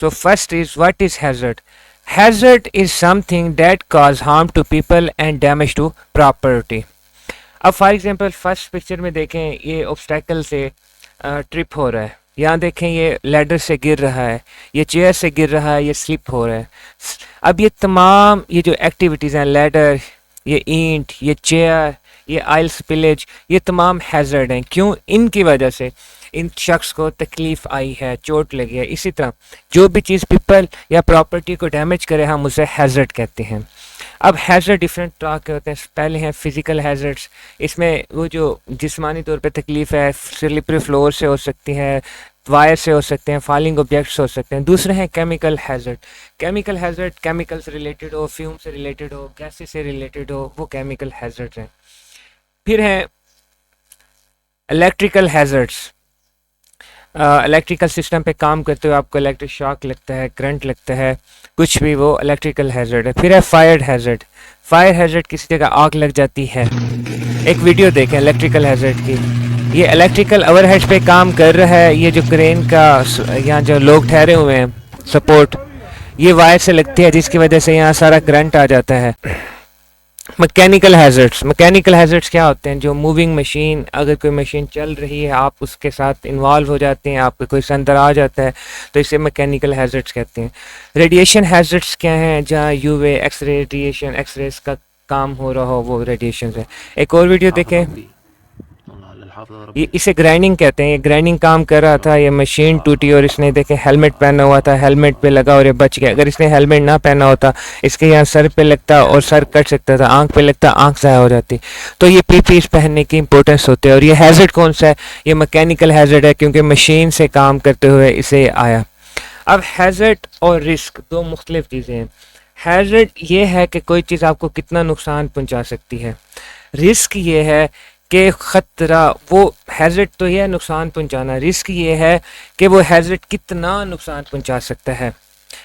So first is, what is hazard? Hazard is something that cause harm to people and damage to property. अब for example first picture में देखें, ये obstacle से trip हो रहा है, यहाँ देखें ये लैडर से गिर रहा है, ये चेयर से गिर रहा है, ये स्लिप हो रहा है। अब ये तमाम ये जो एक्टिविटीज़ हैं, लैडर, ये ईंट, ये चेयर, ये आयल स्पिलेज, ये तमाम हैज़र्ड हैं। क्यों? इनकी वजह से इन शख्स को तकलीफ़ आई है, चोट लगी है। इसी तरह जो भी चीज़ पीपल या प्रॉपर्टी को डैमेज करे, हम उसे हैज़र्ड कहते हैं। अब हैज़र्ड डिफरेंट तरह के होते हैं। पहले हैं फिज़िकल हैज़र्ड्स, इसमें वो जो जिस्मानी तौर पे तकलीफ़ है, स्लिपरी फ्लोर से हो सकती है, वायर से हो सकते हैं, फॉलिंग ऑब्जेक्ट्स हो सकते हैं। दूसरे हैं chemical hazard. Chemical hazard chemical से रिलेटेड हो, फ्यूम से रिलेटेड हो, गैसेस से रिलेटेड हो, वो केमिकल हैज़र्ड हैं। फिर हैं इलेक्ट्रिकल हैज़र्ड्स। इलेक्ट्रिकल सिस्टम पे काम करते हुए आपको इलेक्ट्रिक शॉक लगता है, करंट लगता है, कुछ भी, वो इलेक्ट्रिकल हैज़र्ड है। फिर है फायर हैज़र्ड। फायर हैज़र्ड किसी जगह आग लग जाती है। एक वीडियो देखें इलेक्ट्रिकल हैज़र्ड की, ये इलेक्ट्रिकल ओवरहेड पे काम कर रहा है। ये जो क्रेन का यहाँ जो लोग ठहरे हुए हैं सपोर्ट, ये वायर से लगती है, जिसकी वजह से यहाँ सारा करंट आ जाता है। Mechanical hazards. मैकेनिकल हैज़र्ड्स क्या होते हैं? जो मूविंग मशीन, अगर कोई मशीन चल रही है, आप उसके साथ इन्वॉल्व हो जाते हैं, आपको कोई अंदर आ जाता है, तो इसे मैकेनिकल हैज़र्ड्स कहते हैं। रेडिएशन हैज़र्ड्स क्या हैं? जहाँ यूवे, एक्सरे रेडिएशन, एक्सरेज का काम हो रहा हो, वो रेडिएशन है। एक और वीडियो देखें, ये इसे ग्राइंडिंग कहते हैं। ये ग्राइंडिंग काम कर रहा था, ये मशीन टूटी और इसने देखे हेलमेट पहना हुआ था, हेलमेट पे लगा और ये बच गया। अगर इसने हेलमेट ना पहना होता, इसके यहाँ सर पे लगता और सर कट सकता था, आंख पे लगता, आंख ज़ाया हो जाती। तो ये पीपीई पहनने की इंपॉर्टेंस होती है। और ये हैज़र्ड कौन सा है? ये मैकेनिकल हैज़र्ड है, क्योंकि मशीन से काम करते हुए इसे आया। अब हैज़र्ड और रिस्क दो मुख्तलिफ चीज़ें हैं। हैज़र्ड ये है कि कोई चीज़ आपको कितना नुकसान पहुँचा सकती है। रिस्क ये है कि ख़तरा, वो हैज़र्ड तो ये है नुकसान पहुंचाना, रिस्क ये है कि वो हैज़र्ड कितना नुकसान पहुंचा सकता है।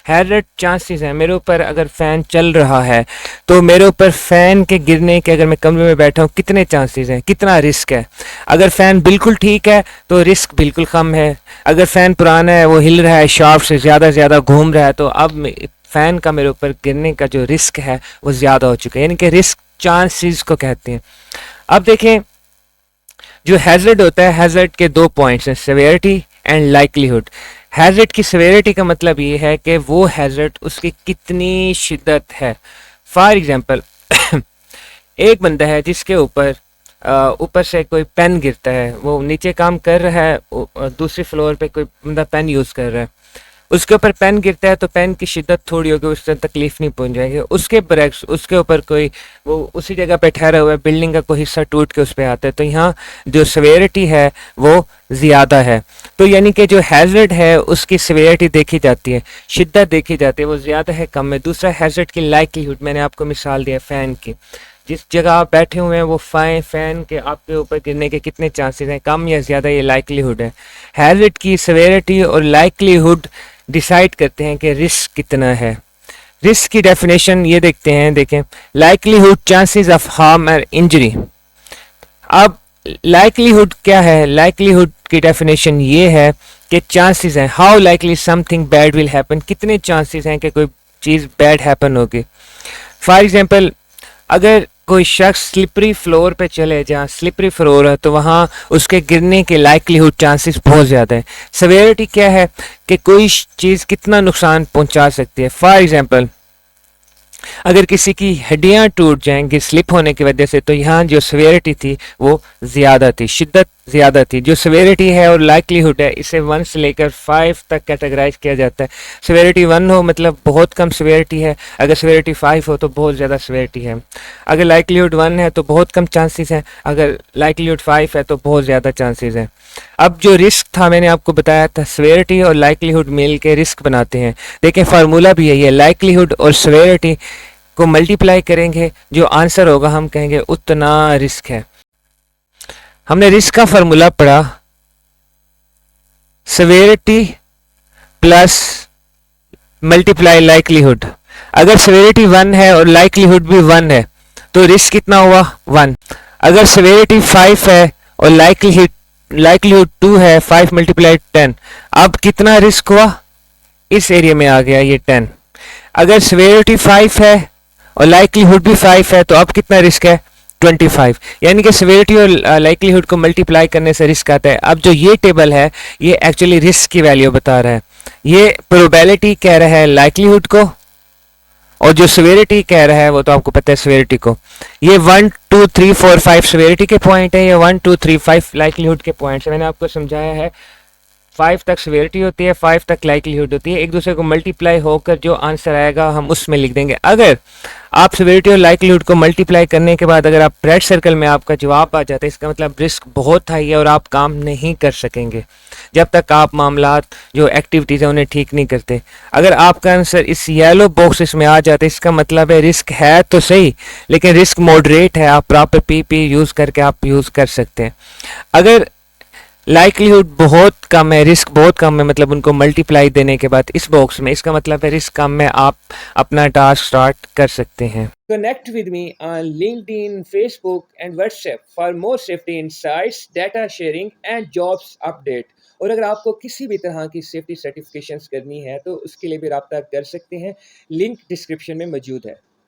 हैज़र्ड चांसेस हैं, मेरे ऊपर अगर फ़ैन चल रहा है तो मेरे ऊपर फ़ैन के गिरने के, अगर मैं कमरे में बैठा हूँ, कितने चांसेस हैं, कितना रिस्क है। अगर फ़ैन बिल्कुल ठीक है तो रिस्क बिल्कुल कम है। अगर फ़ैन पुराना है, वो हिल रहा है, शाफ्ट से ज़्यादा घूम रहा है, तो अब फ़ैन का मेरे ऊपर गिरने का जो रिस्क है वो ज़्यादा हो चुका है, यानी कि रिस्क चांसेस को कहते हैं। अब देखें, जो हैज़र्ड होता है, हैज़र्ड के दो पॉइंट्स हैं, सेवेरिटी एंड लाइकलीहुड। हैज़र्ड की सेवेरिटी का मतलब ये है कि वो हैज़र्ड उसकी कितनी शिद्दत है। फॉर एग्जांपल एक बंदा है जिसके ऊपर से कोई पेन गिरता है, वो नीचे काम कर रहा है, दूसरी फ्लोर पे कोई बंदा पेन यूज़ कर रहा है, उसके ऊपर पेन गिरता है तो पेन की शिद्दत थोड़ी होगी, उससे तकलीफ नहीं पहुंच जाएगी। उसके बरक्स उसके ऊपर कोई, वो उसी जगह पे ठहरा हुआ है, बिल्डिंग का कोई हिस्सा टूट के उस पर आता है, तो यहाँ जो सवेरिटी है वो ज़्यादा है। तो यानी कि जो हैज़र्ड है उसकी सवेरिटी देखी जाती है, शिद्दत देखी जाती है, वो ज़्यादा है कम है। दूसरा हैज़र्ड की लाइकलीहुड, मैंने आपको मिसाल दिया फ़ैन की, जिस जगह आप बैठे हुए हैं वो फ़ैन के आपके ऊपर गिरने के कितने चांसेस हैं, कम या ज़्यादा, ये लाइकलीहुड है। हैज़र्ड की सवेरिटी और लाइकलीहुड डिसाइड करते हैं कि रिस्क कितना है। रिस्क की डेफिनेशन ये देखते हैं, देखें, लाइकलीहुड चांसेस ऑफ हार्म और इंजरी। अब लाइकलीहुड क्या है? लाइकलीहुड की डेफिनेशन ये है कि चांसेस हैं, how likely something bad will happen, कितने चांसेस हैं कि कोई चीज़ बैड हैपन होगी। फॉर एग्जांपल, अगर कोई शख्स स्लिपरी फ्लोर पे चले, जहाँ स्लिपरी फ्लोर है, तो वहाँ उसके गिरने के लाइकलीहुड चांसेस बहुत ज़्यादा है। सवेरिटी क्या है कि कोई चीज़ कितना नुकसान पहुँचा सकती है। फॉर एग्जांपल, अगर किसी की हड्डियां टूट जाएंगी स्लिप होने की वजह से, तो यहाँ जो सवेरिटी थी वो ज़्यादा थी, शिद्दत ज़्यादा थी। जो सवेरिटी है और लाइकलीहुड है, इसे 1 से लेकर 5 तक कैटेगराइज किया जाता है। सवेरिटी 1 हो मतलब बहुत कम सवेरिटी है, अगर सवेरिटी 5 हो तो बहुत ज़्यादा सवेरिटी है। अगर लाइकलीहुड 1 है तो बहुत कम चांसेस हैं, अगर लाइकलीहुड 5 है तो बहुत ज़्यादा चांसेस हैं। अब जो रिस्क था, मैंने आपको बताया था, सवेरिटी और लाइकलीहुड मिल के रिस्क बनाते हैं। देखें, फार्मूला भी है ये, लाइकलीहुड और सवेरिटी को मल्टीप्लाई करेंगे, जो आंसर होगा हम कहेंगे उतना रिस्क है। हमने रिस्क का फार्मूला पढ़ा, सवेरिटी प्लस मल्टीप्लाई लाइकलीहुड। अगर सवेरिटी 1 है और लाइकलीहुड भी 1 है तो रिस्क कितना हुआ? 1। अगर सवेरिटी 5 है और लाइकलीहुड 2 है, 5 × 10, अब कितना रिस्क हुआ? इस एरिया में आ गया ये 10। अगर सिवियरिटी 5 है और लाइक्लीहुड भी 5 है तो अब कितना रिस्क है 25। यानी कि सिवियरिटी और लाइक्लीहुड को मल्टीप्लाई करने से रिस्क आता है। अब जो ये टेबल है ये एक्चुअली रिस्क की वैल्यू बता रहा है, ये प्रोबेबिलिटी कह रहा है लाइक्लीहुड को, और जो सिवियरिटी कह रहा है वो तो आपको पता है सिवियरिटी को। ये 1 2 3 4 5 सिवियरिटी के पॉइंट है, ये 1 2 3 5 लाइक्लीहुड के पॉइंट्स है। मैंने आपको समझाया है 5 तक सिवियरिटी होती है, 5 तक लाइक्लीहुड होती है, एक दूसरे को मल्टीप्लाई होकर जो आंसर आएगा हम उसमें लिख देंगे। अगर आप सिवियरिटी और लाइक्लीहुड को मल्टीप्लाई करने के बाद अगर आप रेड सर्कल में आपका जवाब आ जाता है, इसका मतलब रिस्क बहुत हाई है और आप काम नहीं कर सकेंगे जब तक आप मामलात जो एक्टिविटीज़ है उन्हें ठीक नहीं करते। अगर आपका आंसर इस येलो बॉक्सेस में आ जाता है, इसका मतलब है रिस्क है तो सही लेकिन रिस्क मॉडरेट है, आप प्रॉपर पी यूज़ करके आप यूज़ कर सकते हैं। अगर लाइक्लीहुड बहुत कम है, रिस्क बहुत कम है, मतलब उनको मल्टीप्लाई देने के बाद इस बॉक्स में, इसका मतलब है रिस्क कम है, आप अपना टास्क स्टार्ट कर सकते हैं। Connect with me on LinkedIn, Facebook and WhatsApp for more safety insights, data sharing and jobs update। और अगर आपको किसी भी तरह की सेफ्टी सर्टिफिकेशंस करनी है तो उसके लिए भी रब्ता कर सकते हैं, लिंक डिस्क्रिप्शन में मौजूद है।